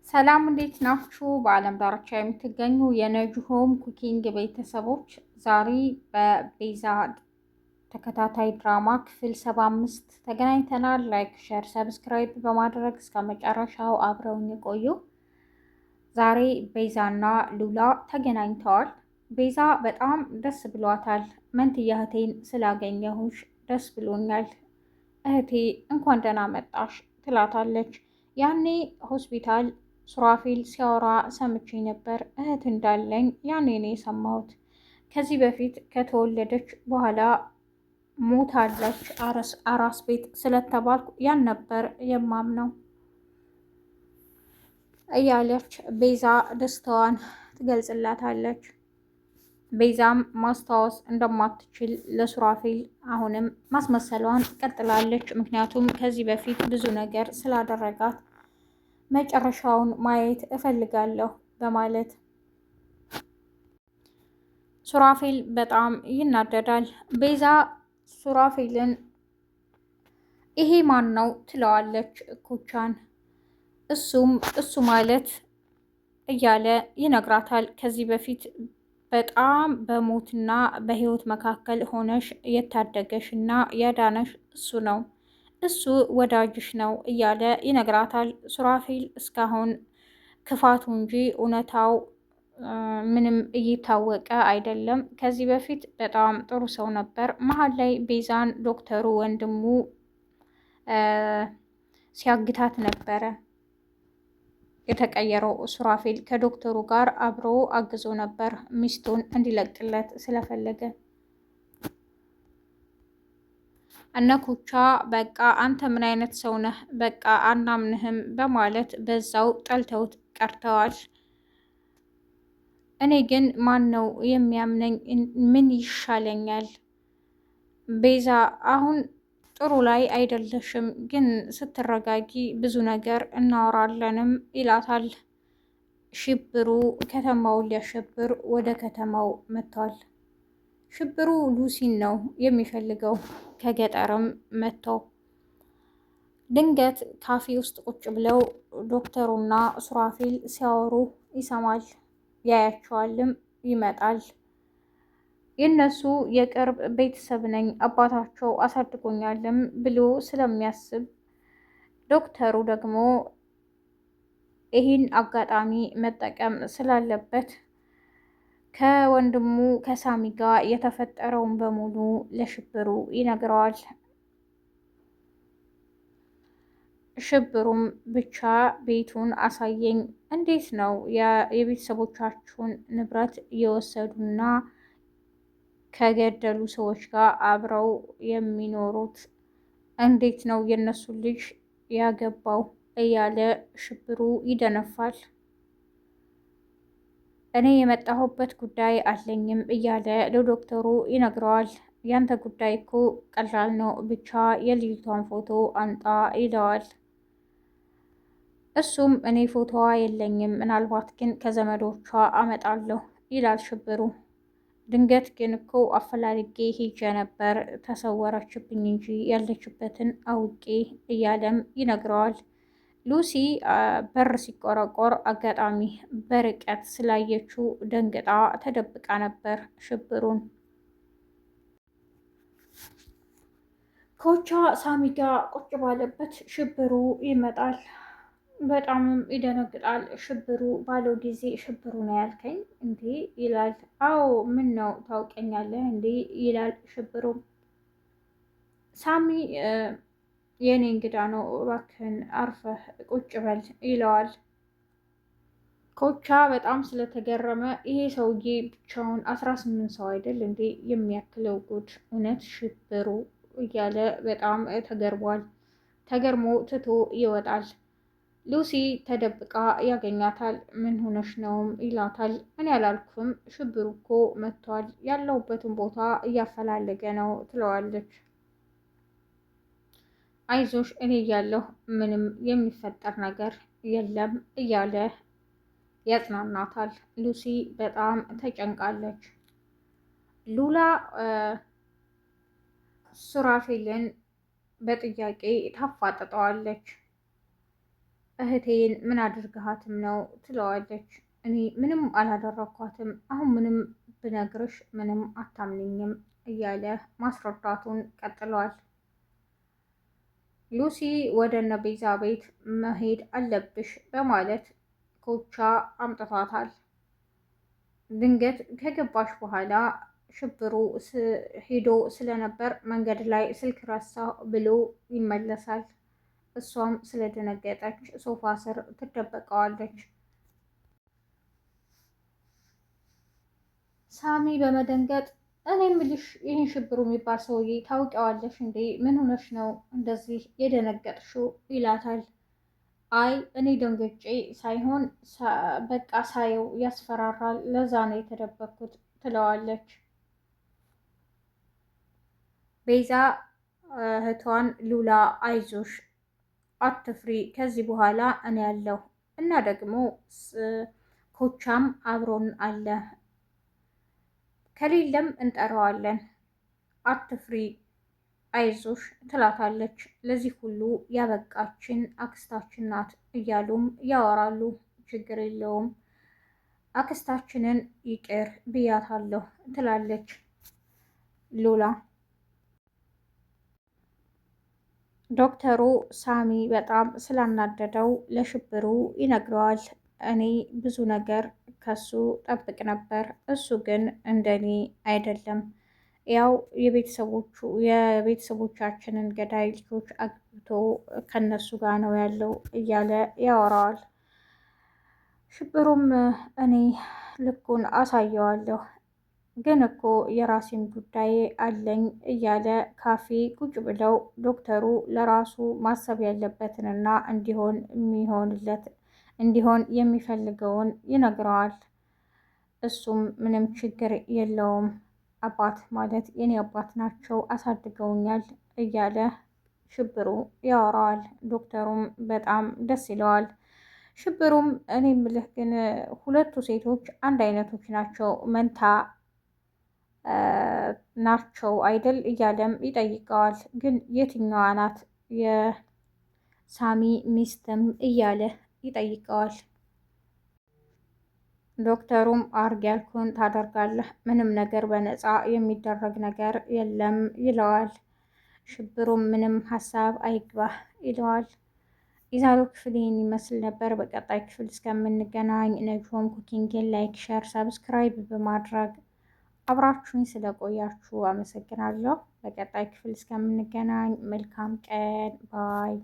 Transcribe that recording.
ሰላም እንዴት ናችሁ? በዓለም ዳርቻ የምትገኙ የነጅሆም ኩኪንግ ቤተሰቦች ዛሬ በቤዛ ተከታታይ ድራማ ክፍል 75 ተገናኝተናል። ላይክ፣ ሼር፣ ሰብስክራይብ በማድረግ እስከ መጨረሻው አብረውን የቆዩ። ዛሬ ቤዛና ሉላ ተገናኝተዋል። ቤዛ በጣም ደስ ብሏታል። መንትያ እህቴን ስላገኘሁሽ ደስ ብሎኛል እህቴ፣ እንኳን ደህና መጣሽ ትላታለች። ያኔ ሆስፒታል ሱራፌል ሲያወራ ሰምቼ ነበር እህት እንዳለኝ ያኔ ነው የሰማሁት። ከዚህ በፊት ከተወለደች በኋላ ሞታለች አራስ ቤት ስለተባልኩ ያን ነበር የማምነው እያለች ቤዛ ደስታዋን ትገልጽላታለች። ቤዛም ማስታወስ እንደማትችል ለሱራፌል አሁንም ማስመሰሏን ቀጥላለች። ምክንያቱም ከዚህ በፊት ብዙ ነገር ስላደረጋት መጨረሻውን ማየት እፈልጋለሁ በማለት ሱራፌል በጣም ይናደዳል። ቤዛ ሱራፌልን ይሄ ማን ነው ትለዋለች ኩቻን። እሱ ማለት እያለ ይነግራታል። ከዚህ በፊት በጣም በሞትና በህይወት መካከል ሆነሽ የታደገሽ እና ያዳነሽ እሱ ነው፣ እሱ ወዳጅሽ ነው እያለ ይነግራታል። ሱራፌል እስካሁን ክፋቱ እንጂ እውነታው ምንም እየታወቀ አይደለም። ከዚህ በፊት በጣም ጥሩ ሰው ነበር። መሀል ላይ ቤዛን ዶክተሩ ወንድሙ ሲያግታት ነበረ የተቀየረው። ሱራፌል ከዶክተሩ ጋር አብሮ አግዞ ነበር ሚስቱን እንዲለቅለት ስለፈለገ። እነ ኩቻ በቃ አንተ ምን አይነት ሰው ነህ፣ በቃ አናምንህም በማለት በዛው ጠልተውት ቀርተዋል። እኔ ግን ማን ነው የሚያምነኝ? ምን ይሻለኛል? ቤዛ አሁን ጥሩ ላይ አይደለሽም፣ ግን ስትረጋጊ ብዙ ነገር እናወራለንም ይላታል። ሽብሩ ከተማውን ሊያሸብር ወደ ከተማው መጥቷል። ሽብሩ ሉሲን ነው የሚፈልገው። ከገጠርም መጥተው ድንገት ካፌ ውስጥ ቁጭ ብለው ዶክተሩና ሱራፌል ሲያወሩ ይሰማል። ያያቸዋልም ይመጣል። የእነሱ የቅርብ ቤተሰብ ነኝ አባታቸው አሳድጎኛልም ብሎ ስለሚያስብ ዶክተሩ ደግሞ ይህን አጋጣሚ መጠቀም ስላለበት ከወንድሙ ከሳሚ ጋር የተፈጠረውን በሙሉ ለሽብሩ ይነግረዋል። ሽብሩም ብቻ ቤቱን አሳየኝ፣ እንዴት ነው የቤተሰቦቻችሁን ንብረት እየወሰዱና ከገደሉ ሰዎች ጋር አብረው የሚኖሩት? እንዴት ነው የእነሱ ልጅ ያገባው? እያለ ሽብሩ ይደነፋል። እኔ የመጣሁበት ጉዳይ አለኝም እያለ ለዶክተሩ ይነግረዋል። ያንተ ጉዳይ እኮ ቀላል ነው፣ ብቻ የልጅቷን ፎቶ አንጣ ይለዋል። እሱም እኔ ፎቶዋ የለኝም፣ ምናልባት ግን ከዘመዶቿ አመጣለሁ ይላል ሽብሩ። ድንገት ግን እኮ አፈላልጌ ሄጄ ነበር፣ ተሰወረችብኝ እንጂ ያለችበትን አውቄ እያለም ይነግረዋል። ሉሲ በር ሲቆረቆር አጋጣሚ በርቀት ስላየችው ደንግጣ ተደብቃ ነበር ሽብሩን። ኮቻ ሳሚ ጋ ቁጭ ባለበት ሽብሩ ይመጣል። በጣምም ይደነግጣል። ሽብሩ ባለው ጊዜ ሽብሩ ነው ያልከኝ እንዴ ይላል። አዎ ምን ነው ታውቀኛለህ እንዴ ይላል ሽብሩ። ሳሚ የኔ እንግዳ ነው እባክህን አርፈህ ቁጭ በል ይለዋል። ኮቻ በጣም ስለተገረመ ይሄ ሰውዬ ብቻውን 18 ሰው አይደል እንዴ የሚያክለው ጉድ፣ እውነት ሽብሩ እያለ በጣም ተገርሟል። ተገርሞ ትቶ ይወጣል። ሉሲ ተደብቃ ያገኛታል። ምን ሆነሽ ነውም ይላታል። እኔ ያላልኩም ሽብሩ እኮ መጥቷል፣ ያለሁበትን ቦታ እያፈላለገ ነው ትለዋለች። አይዞሽ እኔ እያለሁ ምንም የሚፈጠር ነገር የለም እያለ ያጽናናታል። ሉሲ በጣም ተጨንቃለች። ሉላ ሱራፌልን በጥያቄ ታፋጥጠዋለች። እህቴን ምን አድርገሃትም ነው ትለዋለች። እኔ ምንም አላደረኳትም፣ አሁን ምንም ብነግርሽ ምንም አታምንኝም እያለ ማስረዳቱን ቀጥሏል። ሉሲ ወደ እነ ቤዛ ቤት መሄድ አለብሽ በማለት ኮቻ አምጥቷታል። ድንገት ከገባሽ በኋላ ሽብሩ ሄዶ ስለነበር መንገድ ላይ ስልክ ረሳ ብሎ ይመለሳል። እሷም ስለደነገጠች ሶፋ ስር ትደበቀዋለች። ሳሚ በመደንገጥ እኔ ምልሽ ይህን ሽብሩ የሚባል ሰውዬ ታውቂዋለሽ እንዴ? ምን ሆነሽ ነው እንደዚህ የደነገጥሽው? ይላታል። አይ እኔ ደንገጬ ሳይሆን በቃ ሳየው ያስፈራራል፣ ለዛ ነው የተደበቅኩት ትለዋለች። ቤዛ እህቷን ሉላ አይዞሽ፣ አትፍሪ፣ ከዚህ በኋላ እኔ ያለሁ እና ደግሞ ኮቻም አብሮን አለ፣ ከሌለም እንጠራዋለን፣ አትፍሪ አይዞሽ ትላታለች። ለዚህ ሁሉ ያበቃችን አክስታችን ናት እያሉም ያወራሉ። ችግር የለውም አክስታችንን ይቅር ብያታለሁ ትላለች ሉላ። ዶክተሩ ሳሚ በጣም ስላናደደው ለሽብሩ ይነግረዋል። እኔ ብዙ ነገር ከሱ ጠብቅ ነበር፣ እሱ ግን እንደኔ አይደለም ያው የቤተሰቦቻችንን ገዳይ ልጆች አግብቶ ከነሱ ጋር ነው ያለው እያለ ያወራዋል። ሽብሩም እኔ ልኩን አሳየዋለሁ ግን እኮ የራሴን ጉዳይ አለኝ እያለ ካፌ ቁጭ ብለው ዶክተሩ ለራሱ ማሰብ ያለበትንና እንዲሆን የሚፈልገውን ይነግረዋል። እሱም ምንም ችግር የለውም አባት ማለት የኔ አባት ናቸው አሳድገውኛል እያለ ሽብሩ ያወራዋል። ዶክተሩም በጣም ደስ ይለዋል። ሽብሩም እኔ ምልህ ግን ሁለቱ ሴቶች አንድ አይነቶች ናቸው፣ መንታ ናቸው አይደል እያለም ይጠይቀዋል። ግን የትኛዋ ናት የሳሚ ሚስትም እያለ ይጠይቀዋል። ዶክተሩም አርግ ያልኩን ታደርጋለህ፣ ምንም ነገር በነፃ የሚደረግ ነገር የለም ይለዋል። ሽብሩም ምንም ሀሳብ አይግባህ ይለዋል። የዛሬው ክፍል ይህን ይመስል ነበር። በቀጣይ ክፍል እስከምንገናኝ ነጅሆም ኩኪንግን ላይክ፣ ሸር፣ ሰብስክራይብ በማድረግ አብራችሁኝ ስለቆያችሁ አመሰግናለሁ። በቀጣይ ክፍል እስከምንገናኝ መልካም ቀን ባይ